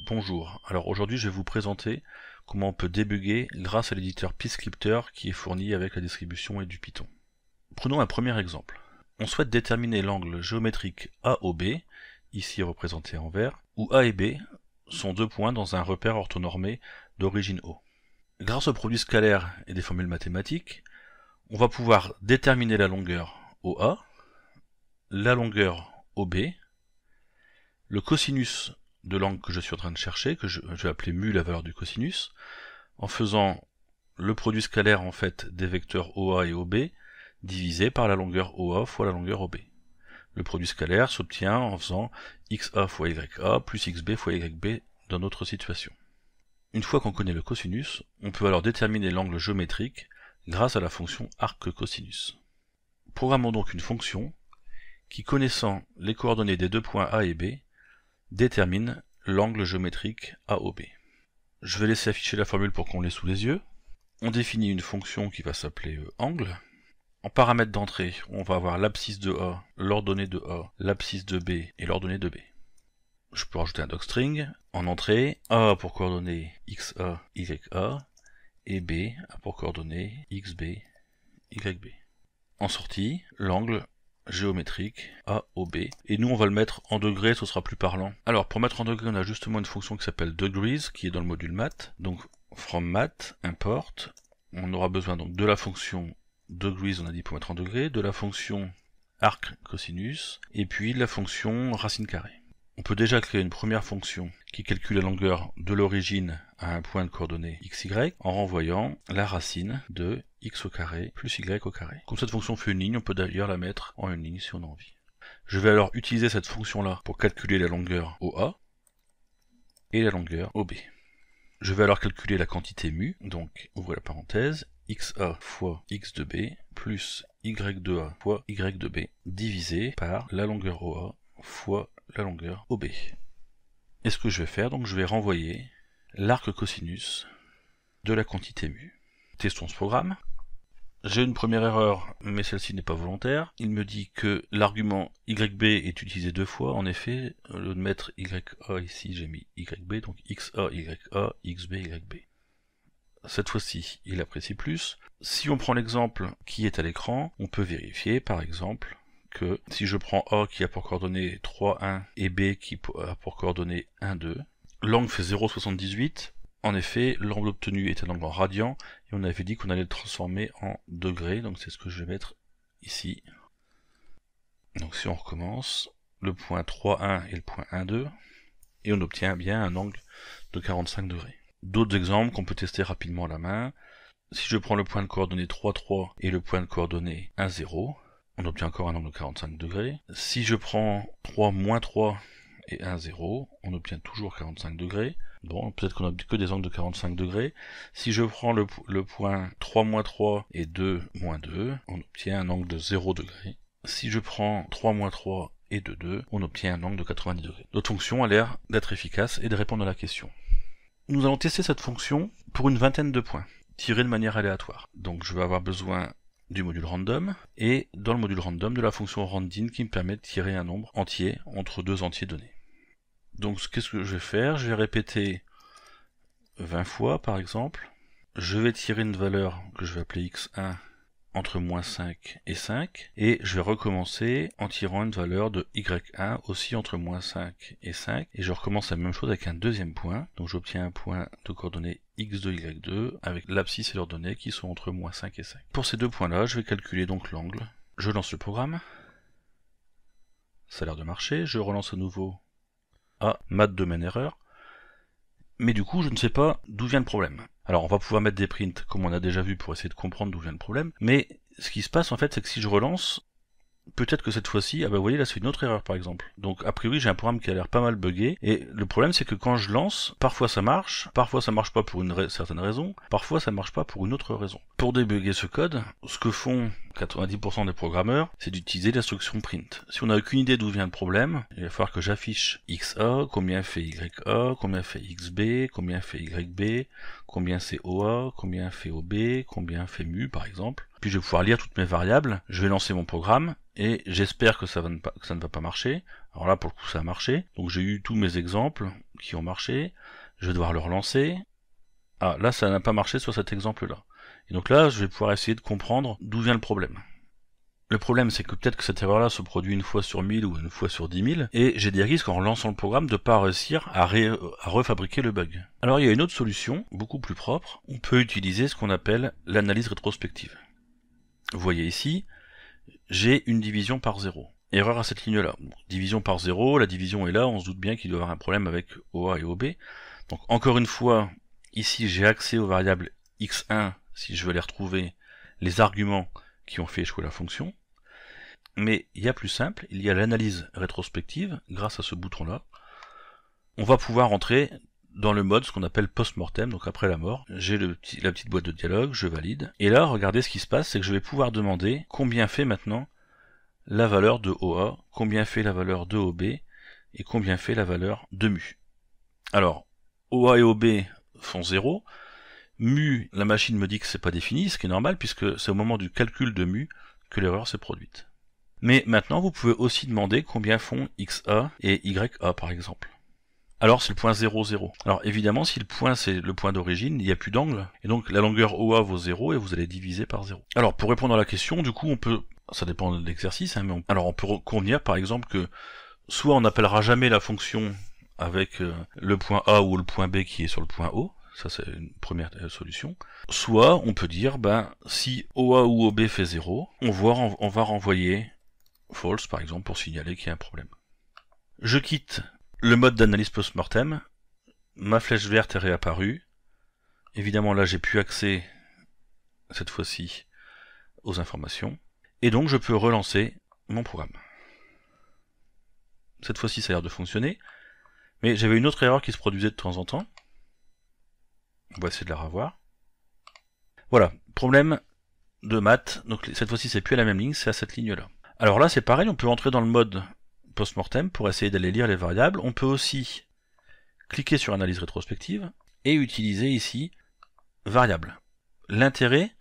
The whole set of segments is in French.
Bonjour, alors aujourd'hui je vais vous présenter comment on peut débugger grâce à l'éditeur PyScripter qui est fourni avec la distribution et du Python. Prenons un premier exemple. On souhaite déterminer l'angle géométrique AOB, ici représenté en vert, où A et B sont deux points dans un repère orthonormé d'origine O. Grâce au produit scalaire et des formules mathématiques, on va pouvoir déterminer la longueur OA, la longueur OB, le cosinus de l'angle que je suis en train de chercher, que je vais appeler mu la valeur du cosinus, en faisant le produit scalaire en fait des vecteurs OA et OB divisé par la longueur OA fois la longueur OB. Le produit scalaire s'obtient en faisant XA fois YA plus XB fois YB dans notre situation. Une fois qu'on connaît le cosinus, on peut alors déterminer l'angle géométrique grâce à la fonction arc-cosinus. Programmons donc une fonction qui, connaissant les coordonnées des deux points A et B, détermine l'angle géométrique AOB. Je vais laisser afficher la formule pour qu'on l'ait sous les yeux. On définit une fonction qui va s'appeler angle. En paramètre d'entrée, on va avoir l'abscisse de A, l'ordonnée de A, l'abscisse de B et l'ordonnée de B. Je peux rajouter un docstring. En entrée, A a pour coordonnées XA, YA, et B a pour coordonnées XB, YB. En sortie, l'angle géométrique AOB, et nous on va le mettre en degrés, ce sera plus parlant. Alors pour mettre en degrés, on a justement une fonction qui s'appelle degrees, qui est dans le module math. Donc from math, import, on aura besoin donc de la fonction degrees, on a dit pour mettre en degrés, de la fonction arc cosinus, et puis de la fonction racine carrée. On peut déjà créer une première fonction qui calcule la longueur de l'origine à un point de coordonnées xy en renvoyant la racine de x au carré plus y au carré. Comme cette fonction fait une ligne, on peut d'ailleurs la mettre en une ligne si on a envie. Je vais alors utiliser cette fonction-là pour calculer la longueur OA et la longueur OB. Je vais alors calculer la quantité mu, donc ouvrez la parenthèse, xa fois x de b plus y de a fois y de b divisé par la longueur OA fois la longueur OB. Et ce que je vais faire, donc je vais renvoyer l'arc cosinus de la quantité mu. Testons ce programme. J'ai une première erreur, mais celle-ci n'est pas volontaire. Il me dit que l'argument YB est utilisé deux fois. En effet, au lieu de mettre YA ici, j'ai mis YB, donc XA, YA, XB, YB. Cette fois-ci, il apprécie plus. Si on prend l'exemple qui est à l'écran, on peut vérifier, par exemple, que si je prends A qui a pour coordonnées 3, 1 et B qui a pour coordonnées 1, 2, l'angle fait 0,78. En effet, l'angle obtenu est un angle en radian et on avait dit qu'on allait le transformer en degrés, donc c'est ce que je vais mettre ici. Donc si on recommence, le point 3, 1 et le point 1, 2, et on obtient bien un angle de 45 degrés. D'autres exemples qu'on peut tester rapidement à la main. Si je prends le point de coordonnées 3, 3 et le point de coordonnées 1, 0, on obtient encore un angle de 45 degrés. Si je prends 3, moins 3 et 1, 0, on obtient toujours 45 degrés. Bon, peut-être qu'on n'a que des angles de 45 degrés. Si je prends le point 3, moins 3 et 2, moins 2, on obtient un angle de 0 degré. Si je prends 3, moins 3 et 2, 2, on obtient un angle de 90 degrés. Notre fonction a l'air d'être efficace et de répondre à la question. Nous allons tester cette fonction pour une vingtaine de points, tirés de manière aléatoire. Donc je vais avoir besoin du module random, et dans le module random de la fonction randin qui me permet de tirer un nombre entier entre deux entiers donnés. Donc qu'est-ce que je vais faire? Je vais répéter 20 fois par exemple. Je vais tirer une valeur que je vais appeler x1 entre moins 5 et 5, et je vais recommencer en tirant une valeur de y1 aussi entre moins 5 et 5, et je recommence la même chose avec un deuxième point. Donc j'obtiens un point de coordonnées x2, y2 avec l'abscisse et l'ordonnée qui sont entre moins 5 et 5. Pour ces deux points là, je vais calculer donc l'angle. Je lance le programme. Ça a l'air de marcher. Je relance à nouveau. Ah, math domaine erreur. Mais du coup, je ne sais pas d'où vient le problème. Alors, on va pouvoir mettre des prints, comme on a déjà vu, pour essayer de comprendre d'où vient le problème. Mais ce qui se passe, en fait, c'est que si je relance, peut-être que cette fois-ci, ah bah vous voyez, là, c'est une autre erreur, par exemple. Donc, a priori, j'ai un programme qui a l'air pas mal buggé. Et le problème, c'est que quand je lance, parfois ça marche pas pour une certaine raison, parfois ça marche pas pour une autre raison. Pour débugger ce code, ce que font 90% des programmeurs, c'est d'utiliser l'instruction print. Si on n'a aucune idée d'où vient le problème, il va falloir que j'affiche XA, combien fait YA, combien fait XB, combien fait YB, combien c'est OA, combien fait OB, combien fait mu par exemple. Puis je vais pouvoir lire toutes mes variables, je vais lancer mon programme, et j'espère que ça ne va pas marcher. Alors là pour le coup ça a marché, donc j'ai eu tous mes exemples qui ont marché, je vais devoir le relancer. Ah là ça n'a pas marché sur cet exemple là. Et donc là, je vais pouvoir essayer de comprendre d'où vient le problème. Le problème, c'est que peut-être que cette erreur-là se produit une fois sur 1000 ou une fois sur 10 000, et j'ai des risques en relançant le programme de ne pas réussir à refabriquer le bug. Alors il y a une autre solution, beaucoup plus propre. On peut utiliser ce qu'on appelle l'analyse rétrospective. Vous voyez ici, j'ai une division par 0. Erreur à cette ligne-là. Division par 0, la division est là, on se doute bien qu'il doit y avoir un problème avec OA et OB. Donc encore une fois, ici j'ai accès aux variables x1, si je veux les retrouver, les arguments qui ont fait échouer la fonction. Mais il y a plus simple, il y a l'analyse rétrospective, grâce à ce bouton-là. On va pouvoir entrer dans le mode, ce qu'on appelle post-mortem, donc après la mort. J'ai la petite boîte de dialogue, je valide. Et là, regardez ce qui se passe, c'est que je vais pouvoir demander combien fait maintenant la valeur de OA, combien fait la valeur de OB, et combien fait la valeur de mu. Alors, OA et OB font 0, mu, la machine me dit que c'est pas défini, ce qui est normal puisque c'est au moment du calcul de mu que l'erreur s'est produite. Mais maintenant, vous pouvez aussi demander combien font XA et YA par exemple. Alors c'est le point 0, 0. Alors évidemment, si le point c'est le point d'origine, il n'y a plus d'angle, et donc la longueur OA vaut 0 et vous allez diviser par 0. Alors pour répondre à la question, du coup on peut, ça dépend de l'exercice, hein, mais on peut convenir par exemple que soit on n'appellera jamais la fonction avec le point A ou le point B qui est sur le point O, ça c'est une première solution. Soit on peut dire, si OA ou OB fait 0, on va renvoyer false par exemple pour signaler qu'il y a un problème. Je quitte le mode d'analyse post-mortem, ma flèche verte est réapparue. Évidemment là j'ai plus accès, cette fois-ci, aux informations. Et donc je peux relancer mon programme. Cette fois-ci ça a l'air de fonctionner. Mais j'avais une autre erreur qui se produisait de temps en temps. On va essayer de la revoir. Voilà, problème de maths. Donc cette fois-ci c'est plus à la même ligne, c'est à cette ligne-là. Alors là c'est pareil, on peut entrer dans le mode post-mortem pour essayer d'aller lire les variables. On peut aussi cliquer sur analyse rétrospective et utiliser ici variables. L'intérêt,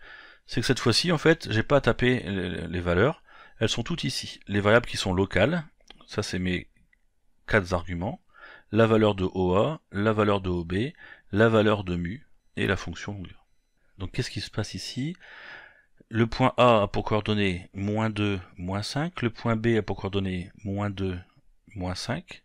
c'est que cette fois-ci, en fait, j'ai pas à taper les valeurs, elles sont toutes ici. Les variables qui sont locales, ça c'est mes 4 arguments, la valeur de OA, la valeur de OB, la valeur de mu et la fonction longueur. Donc qu'est-ce qui se passe ici? Le point A a pour coordonnées -2, -5, le point B a pour coordonnées -2, -5,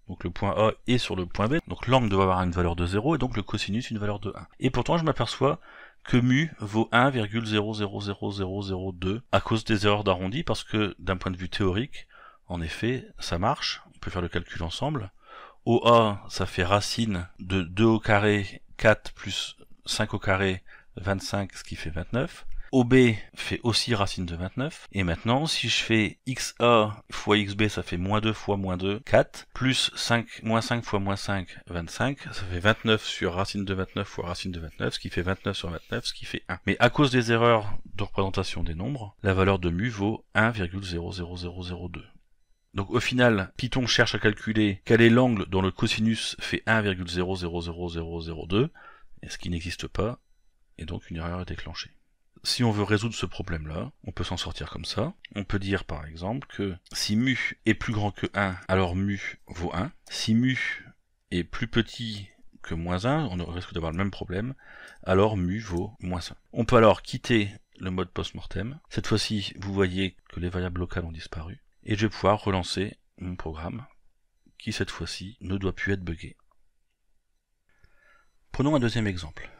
donc le point A est sur le point B, donc l'angle doit avoir une valeur de 0 et donc le cosinus une valeur de 1. Et pourtant je m'aperçois que mu vaut 1,000002 à cause des erreurs d'arrondi, parce que d'un point de vue théorique, en effet, ça marche, on peut faire le calcul ensemble. OA, ça fait racine de 2 au carré, 4 plus 5 au carré, 25, ce qui fait 29. OB fait aussi racine de 29. Et maintenant, si je fais XA fois XB, ça fait -2 fois -2, 4, plus 5, -5 fois -5, 25, ça fait 29 sur racine de 29 fois racine de 29, ce qui fait 29 sur 29, ce qui fait 1. Mais à cause des erreurs de représentation des nombres, la valeur de mu vaut 1,00002. Donc au final, Python cherche à calculer quel est l'angle dont le cosinus fait 1,00002, ce qui n'existe pas, et donc une erreur est déclenchée. Si on veut résoudre ce problème-là, on peut s'en sortir comme ça. On peut dire par exemple que si mu est plus grand que 1, alors mu vaut 1. Si mu est plus petit que -1, on risque d'avoir le même problème, alors mu vaut -1. On peut alors quitter le mode post-mortem. Cette fois-ci, vous voyez que les variables locales ont disparu. Et je vais pouvoir relancer mon programme, qui cette fois-ci ne doit plus être buggé. Prenons un deuxième exemple.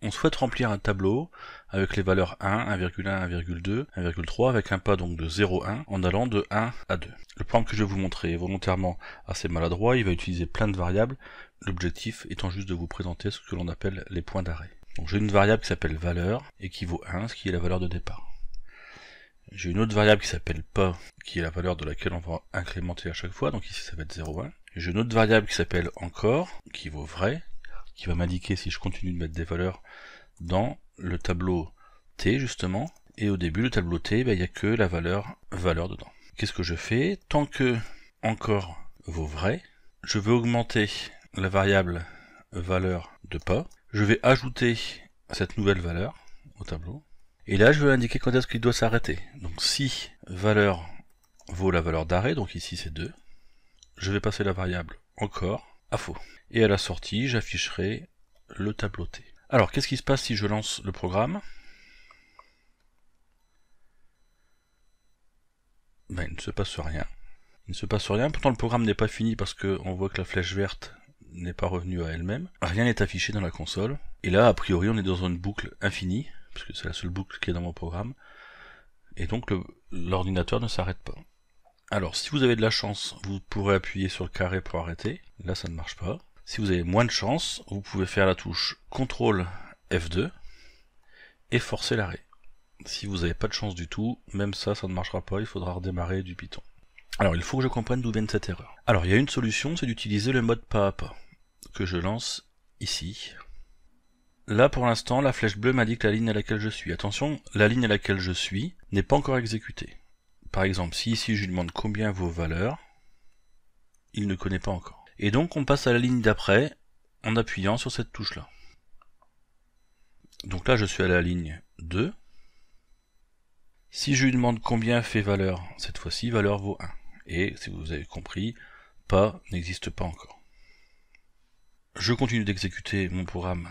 On souhaite remplir un tableau avec les valeurs 1, 1,1, 1,2, 1,3 avec un pas donc de 0, 1 en allant de 1 à 2. Le programme que je vais vous montrer est volontairement assez maladroit, il va utiliser plein de variables, l'objectif étant juste de vous présenter ce que l'on appelle les points d'arrêt. Donc j'ai une variable qui s'appelle valeur et qui vaut 1, ce qui est la valeur de départ. J'ai une autre variable qui s'appelle pas, qui est la valeur de laquelle on va incrémenter à chaque fois, donc ici ça va être 0,1. J'ai une autre variable qui s'appelle encore, qui vaut vrai, qui va m'indiquer si je continue de mettre des valeurs dans le tableau T justement, Et au début, le tableau T, il n'y a que la valeur dedans. Qu'est-ce que je fais? Tant que encore vaut vrai, je veux augmenter la variable valeur de pas. Je vais ajouter cette nouvelle valeur au tableau. Et là, je vais indiquer quand est-ce qu'il doit s'arrêter. Donc si valeur vaut la valeur d'arrêt, donc ici c'est 2, je vais passer la variable encore à faux. Et à la sortie, j'afficherai le tableau T. Alors, qu'est-ce qui se passe si je lance le programme? Ben, il ne se passe rien. Il ne se passe rien, pourtant le programme n'est pas fini parce qu'on voit que la flèche verte n'est pas revenue à elle-même. Rien n'est affiché dans la console. Et là, a priori, on est dans une boucle infinie, puisque c'est la seule boucle qui est dans mon programme. Et donc, l'ordinateur ne s'arrête pas. Alors, si vous avez de la chance, vous pourrez appuyer sur le carré pour arrêter. Là, ça ne marche pas. Si vous avez moins de chance, vous pouvez faire la touche CTRL F2 et forcer l'arrêt. Si vous n'avez pas de chance du tout, même ça ne marchera pas, il faudra redémarrer du Python. Alors, il faut que je comprenne d'où vient cette erreur. Alors, il y a une solution, c'est d'utiliser le mode pas à pas, que je lance ici. Là, pour l'instant, la flèche bleue m'indique la ligne à laquelle je suis. Attention, la ligne à laquelle je suis n'est pas encore exécutée. Par exemple, si ici je lui demande combien vaut valeur, il ne connaît pas encore. Et donc, on passe à la ligne d'après en appuyant sur cette touche-là. Donc là, je suis à la ligne 2. Si je lui demande combien fait valeur, cette fois-ci, valeur vaut 1. Et, si vous avez compris, pas n'existe pas encore. Je continue d'exécuter mon programme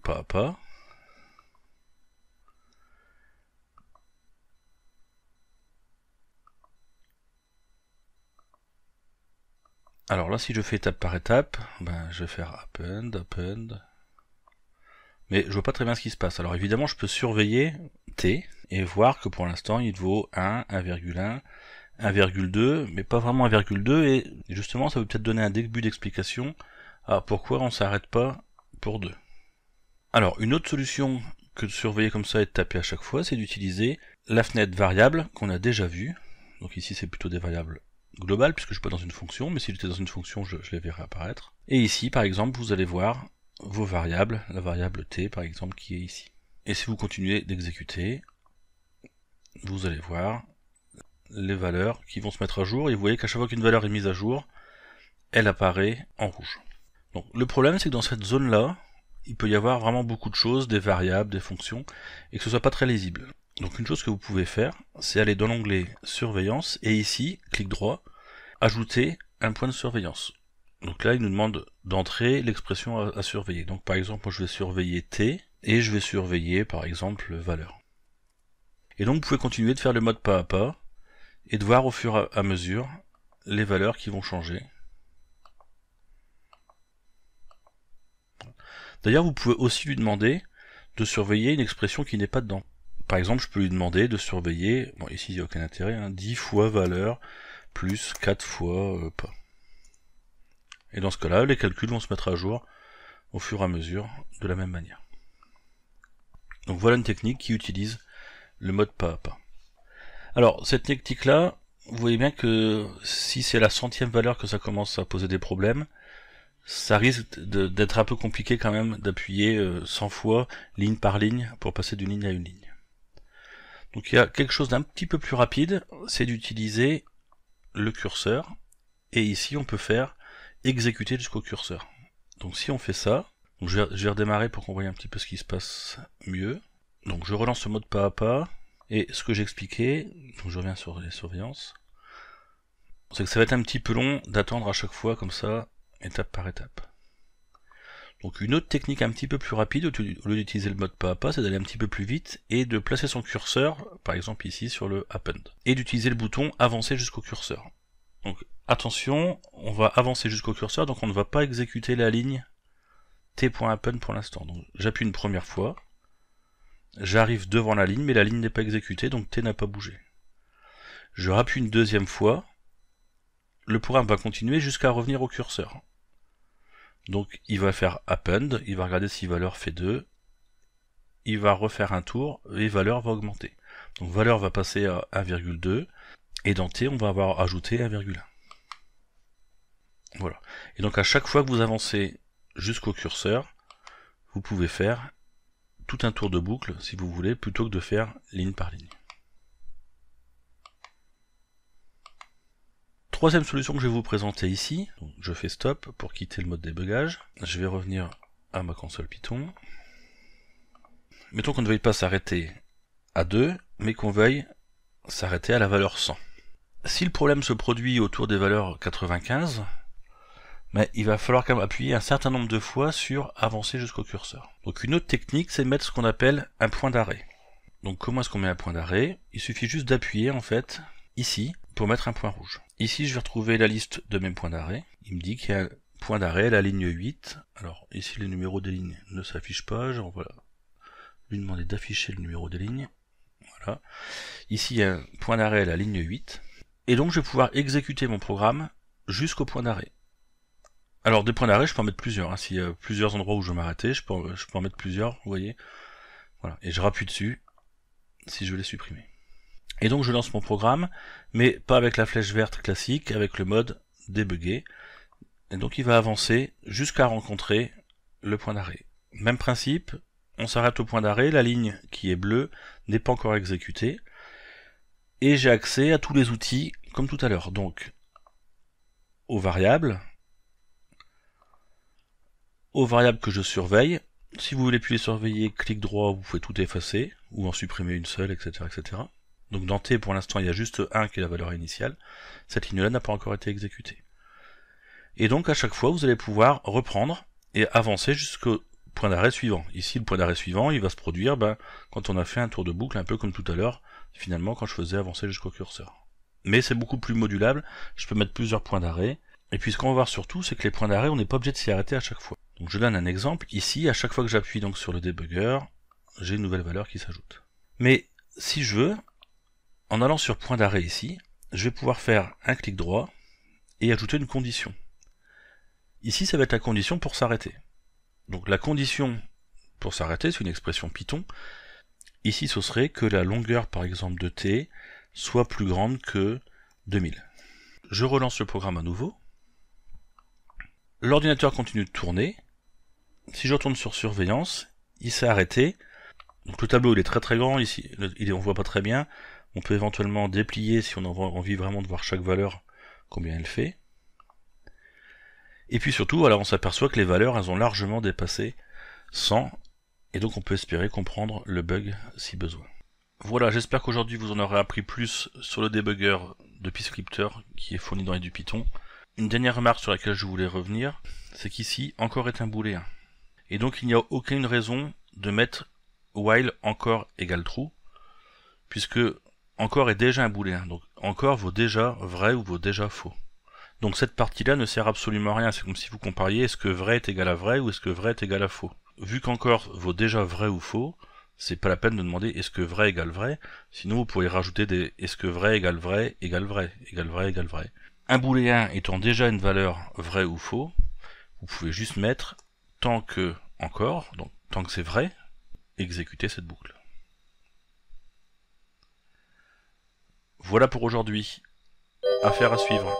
pas à pas. Alors là, si je fais étape par étape, ben, je vais faire append, mais je vois pas très bien ce qui se passe. Alors évidemment, je peux surveiller T et voir que pour l'instant, il vaut 1, 1,1, 1,2, mais pas vraiment 1,2, et justement, ça veut peut-être donner un début d'explication à pourquoi on s'arrête pas pour 2. Alors, une autre solution que de surveiller comme ça et de taper à chaque fois, c'est d'utiliser la fenêtre variable qu'on a déjà vue. Donc ici, c'est plutôt des variables globales, puisque je suis pas dans une fonction, mais si j'étais dans une fonction, je les verrai apparaître. Et ici, par exemple, vous allez voir vos variables, la variable t, par exemple, qui est ici. Et si vous continuez d'exécuter, vous allez voir les valeurs qui vont se mettre à jour, et vous voyez qu'à chaque fois qu'une valeur est mise à jour, elle apparaît en rouge. Donc le problème, c'est que dans cette zone-là, il peut y avoir vraiment beaucoup de choses, des variables, des fonctions, et que ce soit pas très lisible. Donc une chose que vous pouvez faire, c'est aller dans l'onglet surveillance, et ici, clic droit, ajouter un point de surveillance. Donc là, il nous demande d'entrer l'expression à surveiller. Donc par exemple, moi je vais surveiller t, et je vais surveiller par exemple valeur. Et donc vous pouvez continuer de faire le mode pas à pas, et de voir au fur et à mesure les valeurs qui vont changer. D'ailleurs, vous pouvez aussi lui demander de surveiller une expression qui n'est pas dedans. Par exemple, je peux lui demander de surveiller, bon ici il n'y a aucun intérêt, 10 fois valeur plus 4 fois pas. Et dans ce cas-là, les calculs vont se mettre à jour au fur et à mesure de la même manière. Donc voilà une technique qui utilise le mode pas à pas. Alors, cette technique-là, vous voyez bien que si c'est la 100e valeur que ça commence à poser des problèmes, ça risque d'être un peu compliqué quand même d'appuyer 100 fois, ligne par ligne, pour passer d'une ligne à une ligne. Donc il y a quelque chose d'un petit peu plus rapide, c'est d'utiliser le curseur, et ici on peut faire exécuter jusqu'au curseur. Donc si on fait ça, donc je vais redémarrer pour qu'on voie un petit peu ce qui se passe mieux. Donc je relance le mode pas à pas, et ce que j'expliquais, donc je reviens sur les surveillances, c'est que ça va être un petit peu long d'attendre à chaque fois comme ça, étape par étape. Donc une autre technique un petit peu plus rapide, au lieu d'utiliser le mode pas à pas, c'est d'aller un petit peu plus vite et de placer son curseur, par exemple ici sur le append, et d'utiliser le bouton avancer jusqu'au curseur. Donc attention, on va avancer jusqu'au curseur, donc on ne va pas exécuter la ligne t.append pour l'instant. Donc j'appuie une première fois, j'arrive devant la ligne, mais la ligne n'est pas exécutée, donc t n'a pas bougé. Je rappuie une deuxième fois, le programme va continuer jusqu'à revenir au curseur. Donc il va faire append, il va regarder si valeur fait 2, il va refaire un tour, et valeur va augmenter. Donc valeur va passer à 1,2, et dans t on va avoir ajouté 1,1. Voilà. Et donc à chaque fois que vous avancez jusqu'au curseur, vous pouvez faire tout un tour de boucle, si vous voulez, plutôt que de faire ligne par ligne. Troisième solution que je vais vous présenter ici, donc je fais stop pour quitter le mode débugage. Je vais revenir à ma console Python. Mettons qu'on ne veuille pas s'arrêter à 2, mais qu'on veuille s'arrêter à la valeur 100. Si le problème se produit autour des valeurs 95, mais il va falloir quand même appuyer un certain nombre de fois sur avancer jusqu'au curseur. Donc une autre technique, c'est de mettre ce qu'on appelle un point d'arrêt. Donc comment est-ce qu'on met un point d'arrêt? Il suffit juste d'appuyer en fait ici pour mettre un point rouge. Ici je vais retrouver la liste de mes points d'arrêt. Il me dit qu'il y a un point d'arrêt à la ligne 8. Alors ici les numéros des lignes ne s'affichent pas, genre voilà. Lui demander d'afficher le numéro des lignes. Voilà. Ici il y a un point d'arrêt à la ligne 8. Et donc je vais pouvoir exécuter mon programme jusqu'au point d'arrêt. Alors des points d'arrêt, je peux en mettre plusieurs. Hein. S'il y a plusieurs endroits où je veux m'arrêter, je peux en mettre plusieurs, vous voyez. Voilà. Et je rappuie dessus si je veux les supprimer. Et donc je lance mon programme, mais pas avec la flèche verte classique, avec le mode débugger. Et donc il va avancer jusqu'à rencontrer le point d'arrêt. Même principe, on s'arrête au point d'arrêt, la ligne qui est bleue n'est pas encore exécutée. Et j'ai accès à tous les outils comme tout à l'heure. Donc aux variables que je surveille. Si vous voulez plus les surveiller, clic droit, vous pouvez tout effacer, ou en supprimer une seule, etc. etc. Donc dans T, pour l'instant, il y a juste 1 qui est la valeur initiale. Cette ligne-là n'a pas encore été exécutée. Et donc à chaque fois, vous allez pouvoir reprendre et avancer jusqu'au point d'arrêt suivant. Ici, le point d'arrêt suivant, il va se produire quand on a fait un tour de boucle, un peu comme tout à l'heure, finalement, quand je faisais avancer jusqu'au curseur. Mais c'est beaucoup plus modulable, je peux mettre plusieurs points d'arrêt. Et puis ce qu'on va voir surtout, c'est que les points d'arrêt, on n'est pas obligé de s'y arrêter à chaque fois. Donc je donne un exemple, ici, à chaque fois que j'appuie donc sur le débugger, j'ai une nouvelle valeur qui s'ajoute. Mais si je veux, en allant sur point d'arrêt ici, je vais pouvoir faire un clic droit et ajouter une condition. Ici, ça va être la condition pour s'arrêter. Donc la condition pour s'arrêter, c'est une expression Python. Ici, ce serait que la longueur, par exemple, de t soit plus grande que 2000. Je relance le programme à nouveau. L'ordinateur continue de tourner. Si je retourne sur surveillance, il s'est arrêté. Donc le tableau il est très grand, ici on voit pas très bien. On peut éventuellement déplier si on a envie vraiment de voir chaque valeur, combien elle fait. Et puis surtout, alors on s'aperçoit que les valeurs elles ont largement dépassé 100, et donc on peut espérer comprendre le bug si besoin. Voilà, j'espère qu'aujourd'hui vous en aurez appris plus sur le débugger de PyScripter qui est fourni dans EduPython. Une dernière remarque sur laquelle je voulais revenir, c'est qu'ici, encore est un booléen. Et donc il n'y a aucune raison de mettre while encore égale true, puisque encore est déjà un booléen. Donc encore vaut déjà vrai ou vaut déjà faux. Donc cette partie-là ne sert absolument à rien. C'est comme si vous compariez est-ce que vrai est égal à vrai ou est-ce que vrai est égal à faux. Vu qu'encore vaut déjà vrai ou faux, c'est pas la peine de demander est-ce que vrai égale vrai, sinon vous pourriez rajouter des est-ce que vrai égale vrai égale vrai égale vrai égale vrai. Un booléen étant déjà une valeur vrai ou faux, vous pouvez juste mettre tant que encore, donc tant que c'est vrai, exécuter cette boucle. Voilà pour aujourd'hui. Affaire à suivre.